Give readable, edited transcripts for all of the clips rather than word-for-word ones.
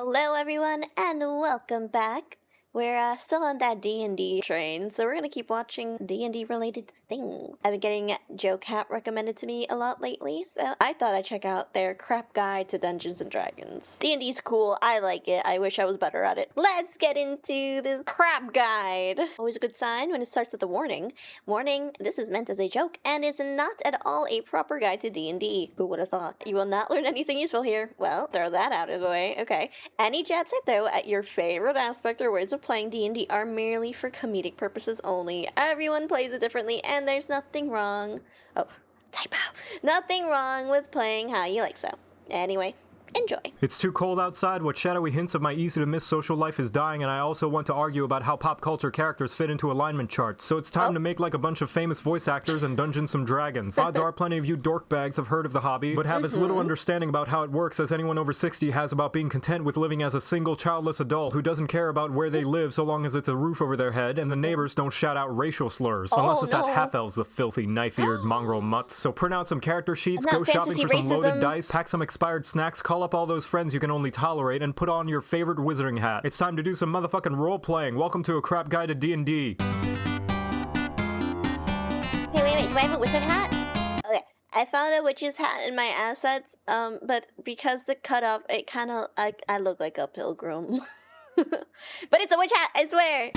Hello everyone and welcome back. We're still on that D&D train, so we're gonna keep watching D&D related things. I've been getting JoCat recommended to me a lot lately, so I thought I'd check out their crap guide to Dungeons & Dragons. D&D's cool, I like it, I wish I was better at it. Let's get into this crap guide. Always a good sign when it starts with a warning. Warning, this is meant as a joke and is not at all a proper guide to D&D. Who would have thought? You will not learn anything useful here. Well, throw that out of the way. Okay. Any jabs I throw at your favorite aspect or words of playing D&D are merely for comedic purposes only. Everyone plays it differently, and there's nothing wrong. Oh, typo. Nothing wrong with playing how you like so. Anyway, enjoy. It's too cold outside. What shadowy hints of my easy-to-miss social life is dying, and I also want to argue about how pop culture characters fit into alignment charts. So it's time to make like a bunch of famous voice actors and Dungeons some Dragons. Odds are plenty of you dork bags have heard of the hobby, but have as little understanding about how it works as anyone over 60 has about being content with living as a single childless adult who doesn't care about where they live so long as it's a roof over their head and the neighbors don't shout out racial slurs. Unless it's at half-elves, the filthy, knife-eared mongrel mutts. So print out some character sheets, go shopping for some loaded dice, pack some expired snacks, call up all those friends you can only tolerate, and put on your favorite wizarding hat. It's time to do some motherfucking role-playing. Welcome to a crap guide to D&D. Hey, wait, do I have a wizard hat? Okay, I found a witch's hat in my assets, but because the cutoff, it kind of, I look like a pilgrim. But it's a witch hat, I swear!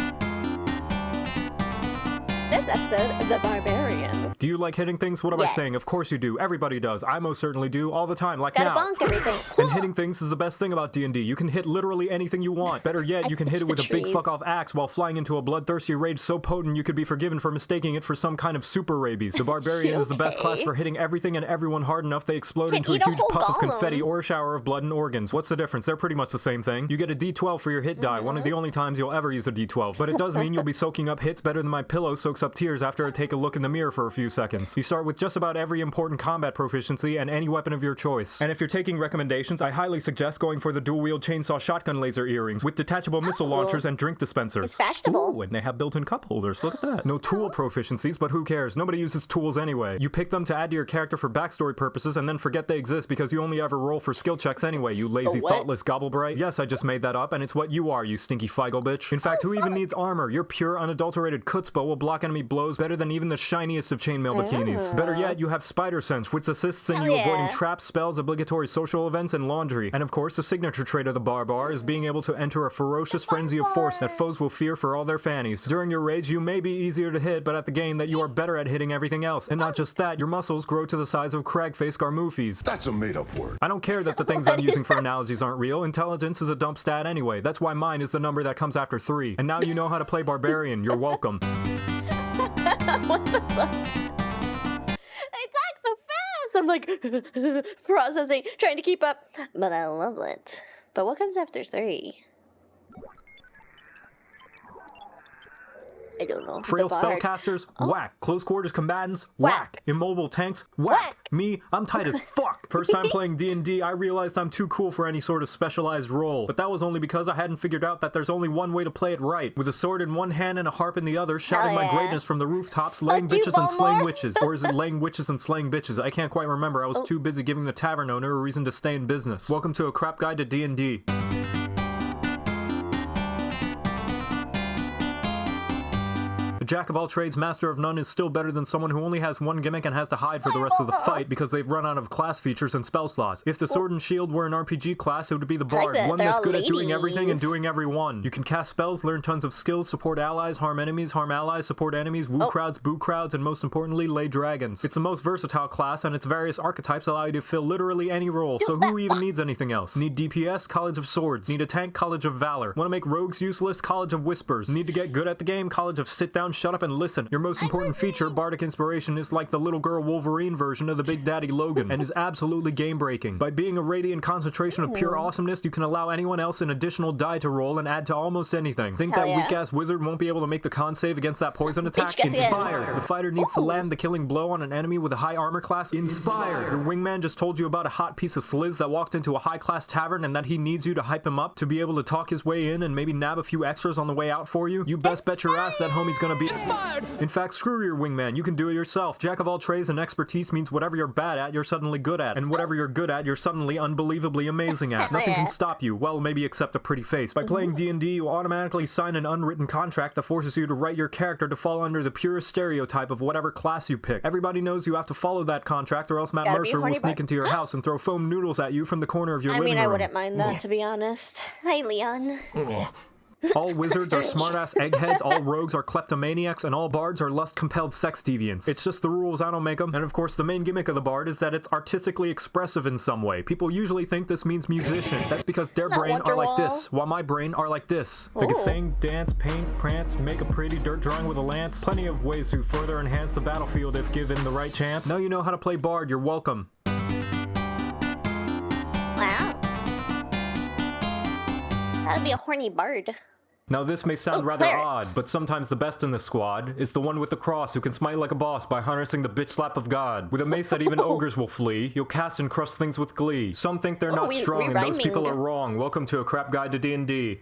This episode, The Barbarian. Do you like hitting things? What am I saying? Of course you do. Everybody does. I most certainly do. All the time, like Gotta now. bonk everything. And hitting things is the best thing about D&D. You can hit literally anything you want. Better yet, you can hit it with a big fuck-off axe while flying into a bloodthirsty rage so potent you could be forgiven for mistaking it for some kind of super rabies. The Barbarian is the best class for hitting everything and everyone hard enough they explode into a huge puff of confetti or a shower of blood and organs. What's the difference? They're pretty much the same thing. You get a D12 for your hit die, one of the only times you'll ever use a D12. But it does mean you'll be soaking up hits better than my pillow soaks up tears after I take a look in the mirror for a few seconds. You start with just about every important combat proficiency and any weapon of your choice. And if you're taking recommendations, I highly suggest going for the dual-wield chainsaw shotgun laser earrings with detachable missile launchers and drink dispensers. It's fashionable. Ooh, and they have built-in cup holders. Look at that. No tool proficiencies, but who cares? Nobody uses tools anyway. You pick them to add to your character for backstory purposes and then forget they exist because you only ever roll for skill checks anyway, you lazy, thoughtless gobblebright. Yes, I just made that up, and it's what you are, you stinky feigl bitch. In fact, who even needs armor? Your pure, unadulterated chutzpah will block enemy blows better than even the shiniest of chainmail bikinis. Better yet, you have spider sense, which assists in you avoiding traps, spells, obligatory social events, and laundry. And of course, the signature trait of the barbar is being able to enter a ferocious frenzy of force that foes will fear for all their fannies. During your rage, you may be easier to hit, but at the game that you are better at hitting everything else. And not just that, your muscles grow to the size of crag-face garmoofies. That's a made-up word. I don't care that the things I'm using for analogies aren't real. Intelligence is a dump stat anyway. That's why mine is the number that comes after 3. And now you know how to play Barbarian. You're welcome. What the fuck? They talk so fast! I'm like, processing, trying to keep up. But I love it. But what comes after 3? I don't know. Frail spellcasters, whack. Close quarters combatants, whack. Immobile tanks, whack. Me, I'm tight as fuck. First time playing D&D, I realized I'm too cool for any sort of specialized role. But that was only because I hadn't figured out that there's only one way to play it right. With a sword in one hand and a harp in the other, shouting my greatness from the rooftops, laying bitches and slaying witches. Or is it laying witches and slaying bitches? I can't quite remember. I was too busy giving the tavern owner a reason to stay in business. Welcome to a crap guide to D&D. Jack of all trades, master of none is still better than someone who only has one gimmick and has to hide for the rest of the fight because they've run out of class features and spell slots. If the sword and shield were an RPG class, it would be the bard, one that's good at doing everything and doing everyone. You can cast spells, learn tons of skills, support allies, harm enemies, harm allies, support enemies, woo crowds, boo crowds, and most importantly, lay dragons. It's the most versatile class, and its various archetypes allow you to fill literally any role, so who even needs anything else? Need DPS? College of Swords. Need a tank? College of Valor. Want to make rogues useless? College of Whispers. Need to get good at the game? College of Sit Down, Shut Up, and Listen. Your most important feature, Bardic Inspiration, is like the little girl Wolverine version of the Big Daddy Logan, and is absolutely game-breaking. By being a radiant concentration of pure awesomeness, you can allow anyone else an additional die to roll and add to almost anything. Think that weak-ass wizard won't be able to make the con save against that poison attack? Inspire! The fighter needs to land the killing blow on an enemy with a high armor class? Inspire! Your wingman just told you about a hot piece of sliz that walked into a high-class tavern and that he needs you to hype him up to be able to talk his way in and maybe nab a few extras on the way out for you? You best bet your ass that homie's gonna be Inspired! In fact, screw your wingman, you can do it yourself. Jack of all trades and expertise means whatever you're bad at, you're suddenly good at. And whatever you're good at, you're suddenly unbelievably amazing at. Nothing can stop you, well, maybe except a pretty face. By playing D&D, you automatically sign an unwritten contract that forces you to write your character to fall under the purest stereotype of whatever class you pick. Everybody knows you have to follow that contract or else Matt Mercer will sneak into your house and throw foam noodles at you from the corner of your living room. I wouldn't mind that, to be honest. Hi, Leon. All wizards are smartass eggheads, all rogues are kleptomaniacs, and all bards are lust-compelled sex deviants. It's just the rules, I don't make them. And of course, the main gimmick of the bard is that it's artistically expressive in some way. People usually think this means musician. That's because their brain are like this, while my brain are like this. They can sing, dance, paint, prance, make a pretty dirt drawing with a lance. Plenty of ways to further enhance the battlefield if given the right chance. Now you know how to play bard, you're welcome. Wow. That'd be a horny bard. Now this may sound rather odd, but sometimes the best in the squad is the one with the cross who can smite like a boss by harnessing the bitch slap of God. With a mace that even ogres will flee, you'll cast and crush things with glee. Some think they're not strong and those people are wrong. Welcome to A Crap Guide to D&D.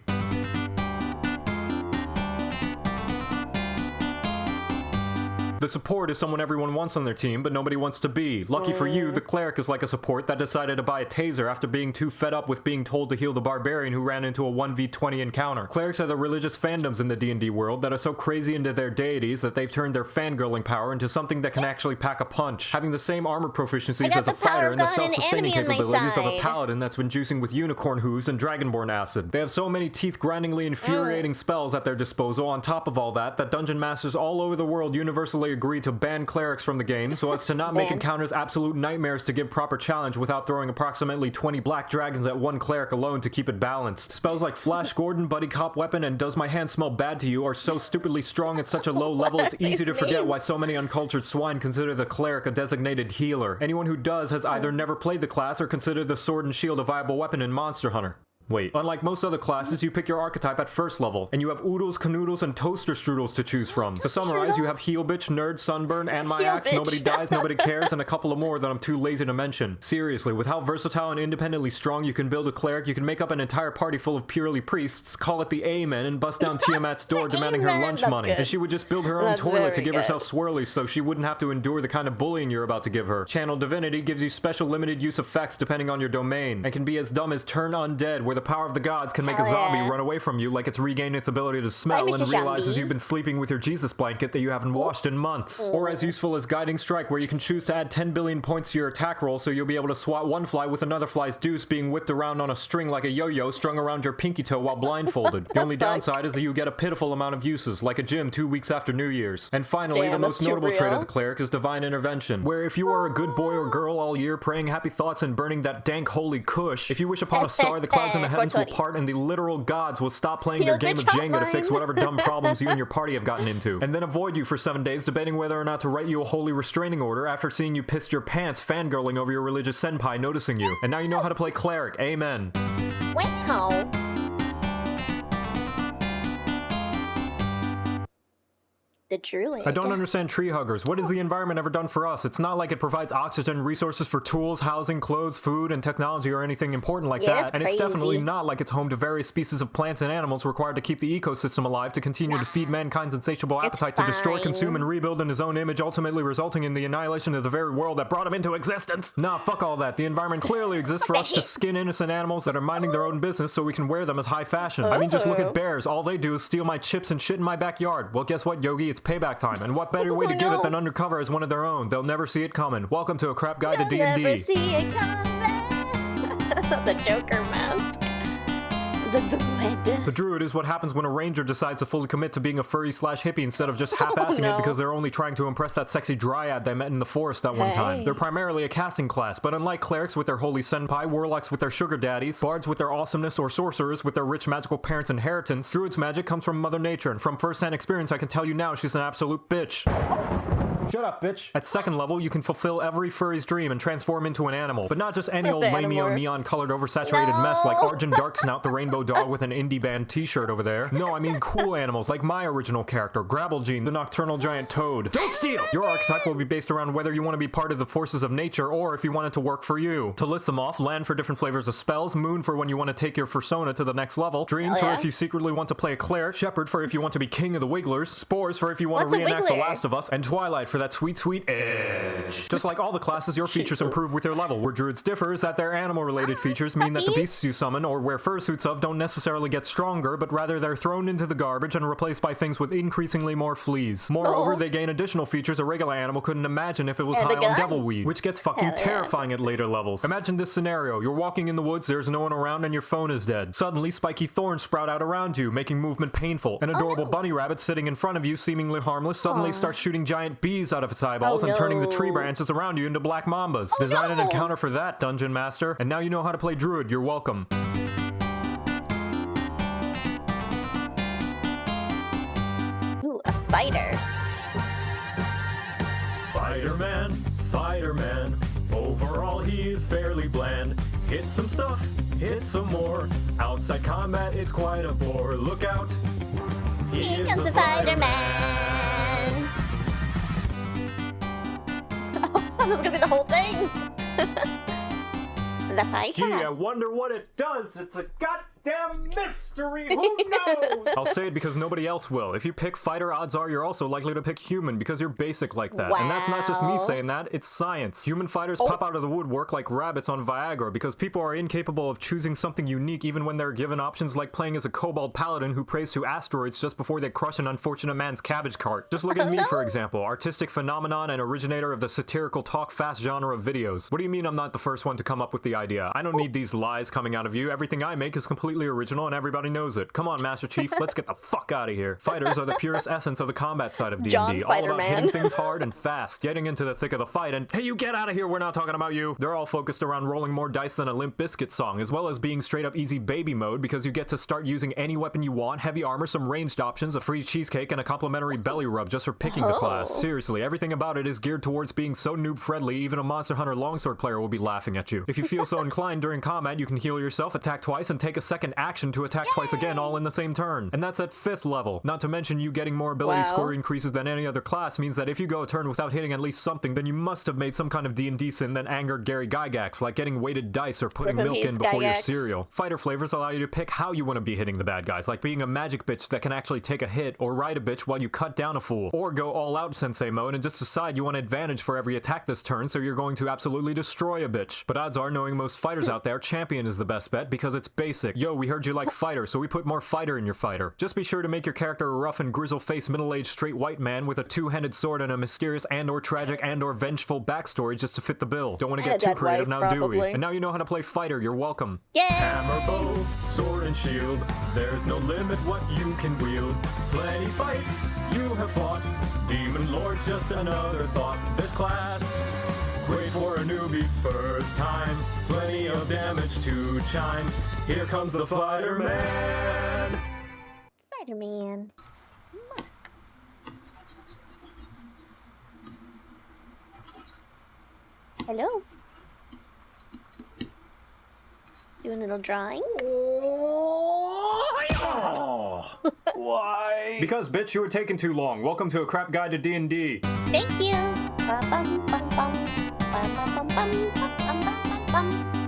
The support is someone everyone wants on their team, but nobody wants to be. Lucky for you, the cleric is like a support that decided to buy a taser after being too fed up with being told to heal the barbarian who ran into a 1v20 encounter. Clerics are the religious fandoms in the D&D world that are so crazy into their deities that they've turned their fangirling power into something that can actually pack a punch. Having the same armor proficiencies as a fighter and the self-sustaining capabilities of a paladin that's been juicing with unicorn hooves and dragonborn acid. They have so many teeth-grindingly infuriating spells at their disposal on top of all that dungeon masters all over the world universally agree to ban clerics from the game so as to not make encounters absolute nightmares to give proper challenge without throwing approximately 20 black dragons at one cleric alone to keep it balanced. Spells like Flash Gordon, Buddy Cop Weapon, and Does My Hand Smell Bad to You are so stupidly strong at such a low level it's easy to forget why so many uncultured swine consider the cleric a designated healer. Anyone who does has either never played the class or considered the sword and shield a viable weapon in Monster Hunter. Wait, unlike most other classes, you pick your archetype at first level, and you have oodles, canoodles, and toaster strudels to choose from. To summarize, you have heel bitch, nerd, sunburn, and my axe, nobody dies, nobody cares, and a couple of more that I'm too lazy to mention. Seriously, with how versatile and independently strong you can build a cleric, you can make up an entire party full of purely priests, call it the Amen, and bust down Tiamat's door demanding her lunch money. And she would just build her own toilet to give herself swirlies so she wouldn't have to endure the kind of bullying you're about to give her. Channel Divinity gives you special limited use effects depending on your domain, and can be as dumb as Turn Undead, where the power of the gods can make a zombie run away from you like it's regained its ability to smell and realizes you've been sleeping with your Jesus blanket that you haven't washed in months. Or as useful as Guiding Strike, where you can choose to add 10 billion points to your attack roll so you'll be able to swat one fly with another fly's deuce being whipped around on a string like a yo-yo strung around your pinky toe while blindfolded. The only downside is that you get a pitiful amount of uses, like a gym 2 weeks after New Year's. And finally, the most notable trait of the cleric is Divine Intervention, where if you are a good boy or girl all year praying happy thoughts and burning that dank holy kush, if you wish upon a star, the clouds in the heavens will part and the literal gods will stop playing their game of Jenga to fix whatever dumb problems you and your party have gotten into, and then avoid you for 7 days debating whether or not to write you a holy restraining order after seeing you pissed your pants fangirling over your religious senpai noticing you. And now you know how to play cleric. Amen. Wow. The druid. I don't understand tree huggers. What has the environment ever done for us? It's not like it provides oxygen, resources for tools, housing, clothes, food, and technology or anything important like that. And it's definitely not like it's home to various species of plants and animals required to keep the ecosystem alive to continue to feed mankind's insatiable appetite to destroy, consume, and rebuild in his own image, ultimately resulting in the annihilation of the very world that brought him into existence. Nah, fuck all that. The environment clearly exists for us to skin innocent animals that are minding their own business so we can wear them as high fashion. I mean, just look at bears. All they do is steal my chips and shit in my backyard. Well, guess what, Yogi? It's payback time, and what better way to give it than undercover as one of their own? They'll never see it coming. Welcome to A Crap Guide to D&D. Never see it coming. The Joker mask. The druid. The druid is what happens when a ranger decides to fully commit to being a furry/hippie instead of just half-assing it because they're only trying to impress that sexy dryad they met in the forest that one time. They're primarily a casting class, but unlike clerics with their holy senpai, warlocks with their sugar daddies, bards with their awesomeness, or sorcerers with their rich magical parents' inheritance, druid's magic comes from Mother Nature, and from first-hand experience I can tell you now she's an absolute bitch. Shut up, bitch. At second level, you can fulfill every furry's dream and transform into an animal. But not just any old lameo neon-colored oversaturated mess like Argent Darksnout the rainbow dog with an indie band t-shirt over there. No, I mean cool animals like my original character, Grabblejean, the nocturnal giant toad. Don't steal! Your archetype will be based around whether you want to be part of the forces of nature or if you want it to work for you. To list them off, land for different flavors of spells, moon for when you want to take your fursona to the next level, dreams for if you secretly want to play a cleric, shepherd for if you want to be king of the wigglers, spores for if you want to reenact The Last of Us, and twilight for that sweet, sweet edge. Just like all the classes, your features improve with your level. Where druids differ is that their animal-related features mean that the beasts you summon or wear fursuits of don't necessarily get stronger, but rather they're thrown into the garbage and replaced by things with increasingly more fleas. Moreover, they gain additional features a regular animal couldn't imagine if it was high on devilweed, which gets fucking terrifying at later levels. Imagine this scenario. You're walking in the woods, there's no one around, and your phone is dead. Suddenly, spiky thorns sprout out around you, making movement painful. An adorable bunny rabbit sitting in front of you, seemingly harmless, suddenly starts shooting giant bees out of its eyeballs and turning the tree branches around you into black mambas. Design an encounter for that, Dungeon Master. And now you know how to play druid. You're welcome. Ooh, a fighter. Fighter man. Overall, he is fairly bland. Hit some stuff, hit some more. Outside combat is quite a bore. Look out. Here comes the Fighter-Man! Oh, this is gonna be the whole thing! The fighter. Gee, I wonder what it does. It's a goddamn mystery. Who knows? I'll say it because nobody else will. If you pick fighter, odds are you're also likely to pick human because you're basic like that. And that's not just me saying that, it's science. Human fighters pop out of the woodwork like rabbits on Viagra because people are incapable of choosing something unique even when they're given options like playing as a kobold paladin who prays to asteroids just before they crush an unfortunate man's cabbage cart. Just look at me, for example, artistic phenomenon and originator of the satirical talk fast genre of videos. What do you mean I'm not the first one to come up with the idea? I don't need these lies coming out of you. Everything I make is completely original and everybody knows it. Come on, Master Chief, let's get the fuck out of here. Fighters are the purest essence of the combat side of D&D. All about hitting things hard and fast, getting into the thick of the fight, and hey, you get out of here, we're not talking about you. They're all focused around rolling more dice than a Limp Bizkit song, as well as being straight up easy baby mode because you get to start using any weapon you want, heavy armor, some ranged options, a free cheesecake, and a complimentary belly rub just for picking the class. Seriously, everything about it is geared towards being so noob-friendly, even a Monster Hunter longsword player will be laughing at you. If you feel so inclined during combat, you can heal yourself, attack twice, and take a second action to attack twice again all in the same turn. And that's at 5th level. Not to mention you getting more ability score increases than any other class means that if you go a turn without hitting at least something, then you must have made some kind of D&D sin that angered Gary Gygax, like getting weighted dice or putting milk in before your cereal. Fighter flavors allow you to pick how you want to be hitting the bad guys, like being a magic bitch that can actually take a hit, or ride a bitch while you cut down a fool, or go all out sensei mode and just decide you want advantage for every attack this turn, so you're going to absolutely destroy a bitch. But odds are, knowing most fighters out there, champion is the best bet because it's basic. Yo, we heard you like fighter, so we put more fighter in your fighter. Just be sure to make your character a rough and grizzle-faced middle-aged straight white man with a two-handed sword and a mysterious and/or tragic and/or vengeful backstory just to fit the bill. Don't want to get too creative now, do we? And now you know how to play fighter, you're welcome. Yay! Hammer, bow, sword, and shield. There's no limit what you can wield. Plenty fights you have fought. Demon Lord's just another thought. This class, great for a newbie's first time. Plenty of damage to chime. Here comes the Fighter-Man. Fighter-Man. Hello. Doing a little drawing. Oh, why? Because, bitch, you were taking too long. Welcome to a crap guide to D&D. Thank you.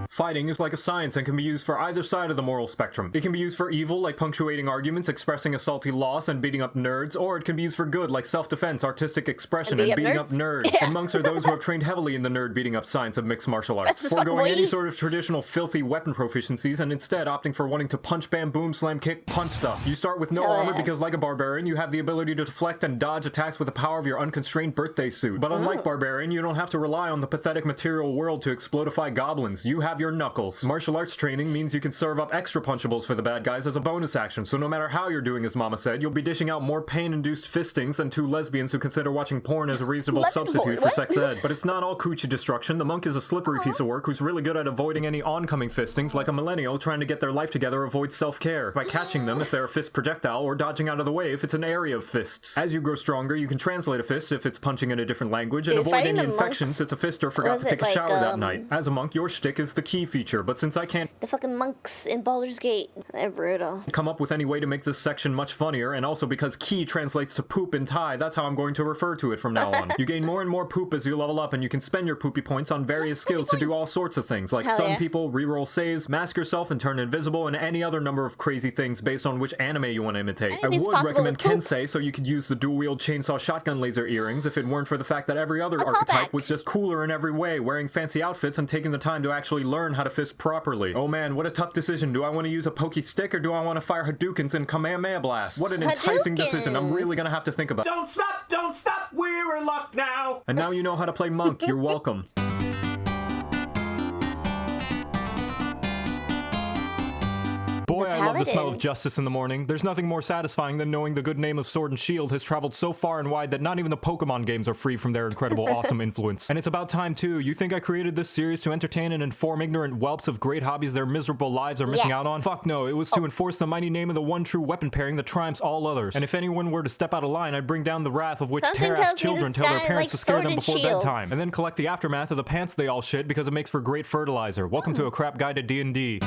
Fighting is like a science and can be used for either side of the moral spectrum. It can be used for evil, like punctuating arguments, expressing a salty loss, and beating up nerds, or it can be used for good, like self-defense, artistic expression, and beating up nerds. And monks are those who have trained heavily in the nerd beating up science of mixed martial arts, foregoing any sort of traditional filthy weapon proficiencies and instead opting for wanting to punch, bam, boom, slam, kick, punch stuff. You start with no armor because, like a barbarian, you have the ability to deflect and dodge attacks with the power of your unconstrained birthday suit. But unlike barbarian, you don't have to rely on the pathetic material world to explodify goblins. You have your your knuckles. Martial arts training means you can serve up extra punchables for the bad guys as a bonus action, so no matter how you're doing as Mama said, you'll be dishing out more pain-induced fistings than two lesbians who consider watching porn as a reasonable substitute for sex ed. But it's not all coochie destruction. The monk is a slippery piece of work who's really good at avoiding any oncoming fistings, like a millennial trying to get their life together avoids self-care by catching them if they're a fist projectile or dodging out of the way if it's an area of fists. As you grow stronger, you can translate a fist if it's punching in a different language and avoid any infections if the fister forgot to take a shower that night. As a monk, your shtick is the key feature, but since I can't the fucking monks in Baldur's Gate, they're brutal. Come up with any way to make this section much funnier, and also because key translates to poop in Thai, that's how I'm going to refer to it from now on. You gain more and more poop as you level up, and you can spend your poopy points on various skills to do all sorts of things, like stun people, reroll saves, mask yourself and turn invisible, and any other number of crazy things based on which anime you want to imitate. I would recommend Kensei, so you could use the dual-wield chainsaw shotgun laser earrings if it weren't for the fact that every other archetype was just cooler in every way, wearing fancy outfits and taking the time to actually learn how to fist properly. Oh man, what a tough decision. Do I want to use a pokey stick or do I want to fire Hadoukens and Kamehameha Blast? What an enticing decision. I'm really gonna have to think about. Don't stop, we're in luck now! And now you know how to play monk. You're welcome. Boy, I love the smell of justice in the morning. There's nothing more satisfying than knowing the good name of Sword and Shield has traveled so far and wide that not even the Pokemon games are free from their incredible, awesome influence. And it's about time, too. You think I created this series to entertain and inform ignorant whelps of great hobbies their miserable lives are missing out on? Fuck no, it was to enforce the mighty name of the one true weapon pairing that triumphs all others. And if anyone were to step out of line, I'd bring down the wrath of which tear-ass children tell their parents to scare them before bedtime. And then collect the aftermath of the pants they all shit because it makes for great fertilizer. Welcome to a crap guide to D&D.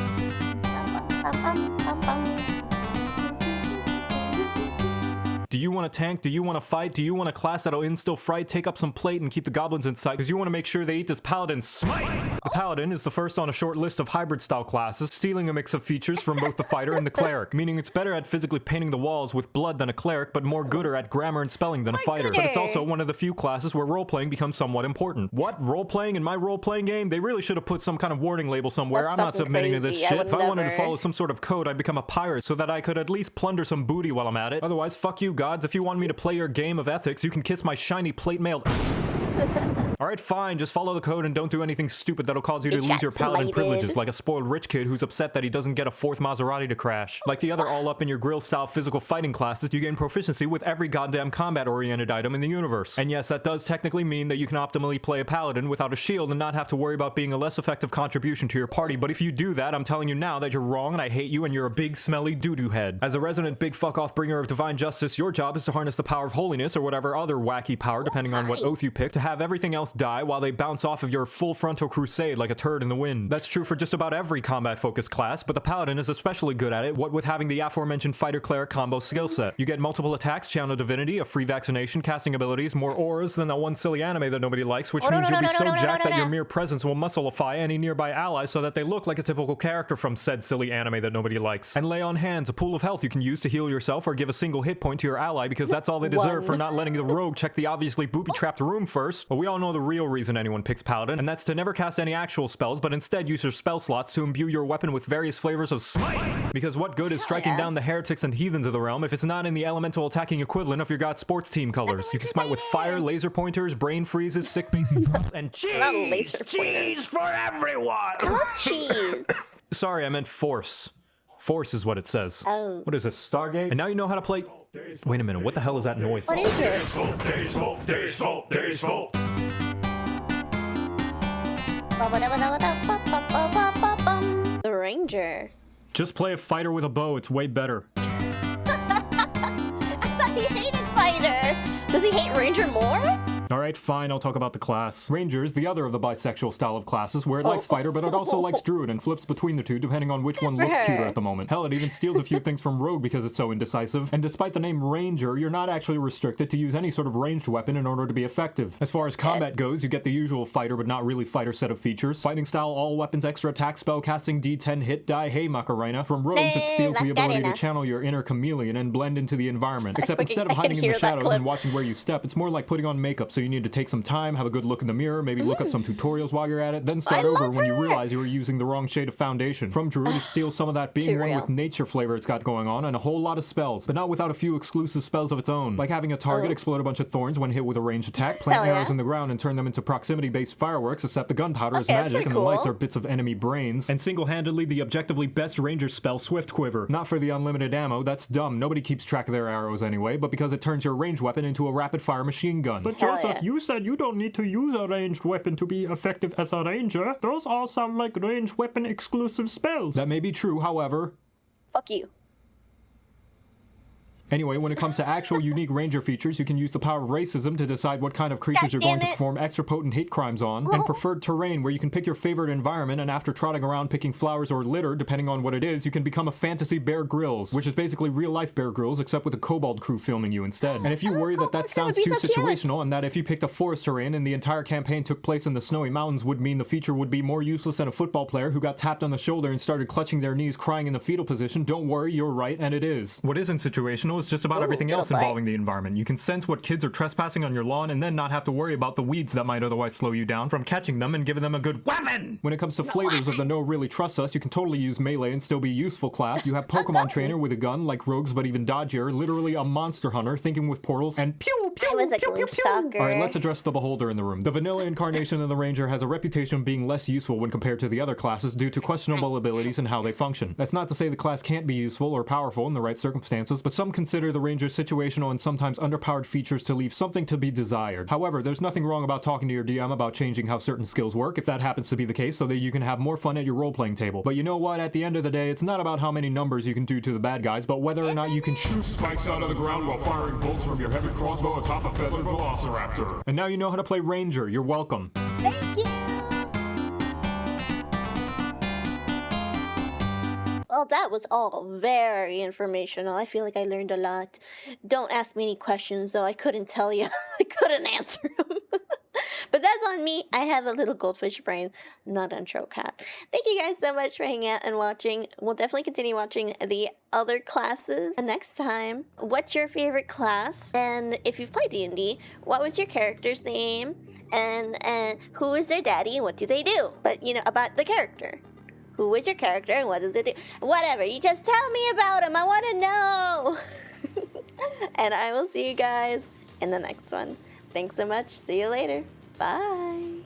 Do you want to tank? Do you want to fight? Do you want a class that'll instill fright? Take up some plate and keep the goblins in sight, because you want to make sure they eat this paladin smite! The paladin is the first on a short list of hybrid-style classes, stealing a mix of features from both the fighter and the cleric, meaning it's better at physically painting the walls with blood than a cleric, but more gooder at grammar and spelling than a fighter. But it's also one of the few classes where role-playing becomes somewhat important. What? Role-playing in my role-playing game? They really should have put some kind of warning label somewhere. I'm not submitting to this shit. If I wanted to follow some sort of code, I'd become a pirate so that I could at least plunder some booty while I'm at it. Otherwise, fuck you, gods. If you want me to play your game of ethics, you can kiss my shiny plate-mailed... Alright, fine, just follow the code and don't do anything stupid that'll cause you to lose your paladin privileges, like a spoiled rich kid who's upset that he doesn't get a fourth Maserati to crash. Like the other all-up-in-your-grill-style physical fighting classes, you gain proficiency with every goddamn combat-oriented item in the universe. And yes, that does technically mean that you can optimally play a paladin without a shield and not have to worry about being a less effective contribution to your party, but if you do that, I'm telling you now that you're wrong and I hate you and you're a big, smelly doo-doo head. As a resident big fuck-off bringer of divine justice, your job is to harness the power of holiness or whatever other wacky power, depending on what oath you pick, to have everything else die while they bounce off of your full frontal crusade like a turd in the wind. That's true for just about every combat-focused class, but the paladin is especially good at it, what with having the aforementioned fighter-cleric combo skill set. You get multiple attacks, channel divinity, a free vaccination, casting abilities, more auras than that one silly anime that nobody likes, which means you'll be so jacked that your mere presence will muscleify any nearby allies so that they look like a typical character from said silly anime that nobody likes. And lay on hands, a pool of health you can use to heal yourself or give a single hit point to your ally because that's all they deserve for not letting the rogue check the obviously booby-trapped room first. But we all know the real reason anyone picks paladin, and that's to never cast any actual spells, but instead use your spell slots to imbue your weapon with various flavors of smite. Because what good is striking down the heretics and heathens of the realm if it's not in the elemental attacking equivalent of your god sports team colors? You can smite with fire, laser pointers, brain freezes, sick basic drops, and cheese! Cheese for everyone! I love cheese! Sorry, I meant force. Force is what it says. Oh. What is this, Stargate? And now you know how to play... Wait a minute, what the hell is that noise? What is it? The Ranger. Just play a fighter with a bow, it's way better. I thought he hated fighter. Does he hate Ranger more? Alright, fine, I'll talk about the class. Ranger is the other of the bisexual style of classes, where it likes fighter, but it also likes druid, and flips between the two depending on which one looks cuter at the moment. Hell, it even steals a few things from rogue because it's so indecisive. And despite the name Ranger, you're not actually restricted to use any sort of ranged weapon in order to be effective. As far as combat goes, you get the usual fighter but not really fighter set of features. Fighting style, all weapons, extra attack, spell casting, D10, hit die, hey Macarena. From rogues, it steals the ability to channel your inner chameleon and blend into the environment. Except instead of hiding in the shadows and watching where you step, it's more like putting on makeup so you need to take some time, have a good look in the mirror, maybe look up some tutorials while you're at it, then start over when you realize you were using the wrong shade of foundation. From Druid, it steals some of that being one with nature flavor it's got going on, and a whole lot of spells, but not without a few exclusive spells of its own, like having a target explode a bunch of thorns when hit with a ranged attack, plant arrows in the ground and turn them into proximity-based fireworks, except the gunpowder is magic and the lights are bits of enemy brains, and single-handedly the objectively best ranger spell, Swift Quiver. Not for the unlimited ammo, that's dumb, nobody keeps track of their arrows anyway, but because it turns your ranged weapon into a rapid-fire machine gun. But Joseph, you said you don't need to use a ranged weapon to be effective as a ranger. Those all sound like ranged weapon exclusive spells. That may be true, however. Fuck you. Anyway, when it comes to actual unique ranger features, you can use the power of racism to decide what kind of creatures you're going to perform extra potent hate crimes on, and preferred terrain, where you can pick your favorite environment, and after trotting around picking flowers or litter, depending on what it is, you can become a fantasy Bear Grylls, which is basically real-life Bear Grylls, except with a kobold crew filming you instead. And if you worry that that sounds too situational, and that if you picked a forest terrain and the entire campaign took place in the snowy mountains would mean the feature would be more useless than a football player who got tapped on the shoulder and started clutching their knees crying in the fetal position, don't worry, you're right, and it is. What isn't situational is just about everything else involving the environment. You can sense what kids are trespassing on your lawn and then not have to worry about the weeds that might otherwise slow you down from catching them and giving them a good weapon! When it comes to flavors of the no really trust us, you can totally use melee and still be a useful class. You have Pokemon Trainer with a gun, like rogues but even dodgier, literally a monster hunter, thinking with portals, and pew pew pew pew pew! Alright, let's address the beholder in the room. The vanilla incarnation of the ranger has a reputation of being less useful when compared to the other classes due to questionable abilities and how they function. That's not to say the class can't be useful or powerful in the right circumstances, but some consider the ranger's situational and sometimes underpowered features to leave something to be desired. However, there's nothing wrong about talking to your DM about changing how certain skills work, if that happens to be the case, so that you can have more fun at your role-playing table. But you know what? At the end of the day, it's not about how many numbers you can do to the bad guys, but whether or not you can shoot spikes out of the ground while firing bolts from your heavy crossbow atop a feathered velociraptor. And now you know how to play Ranger. You're welcome. Thank you. Well, that was all very informational. I feel like I learned a lot. Don't ask me any questions, though. I couldn't tell you. I couldn't answer them. But that's on me. I have a little goldfish brain, not on JoCat. Thank you guys so much for hanging out and watching. We'll definitely continue watching the other classes next time. What's your favorite class? And if you've played D&D, what was your character's name? And who is their daddy and what do they do? But, you know, about the character. Who is your character and what does it do? Whatever, you just tell me about him. I want to know. And I will see you guys in the next one. Thanks so much. See you later. Bye.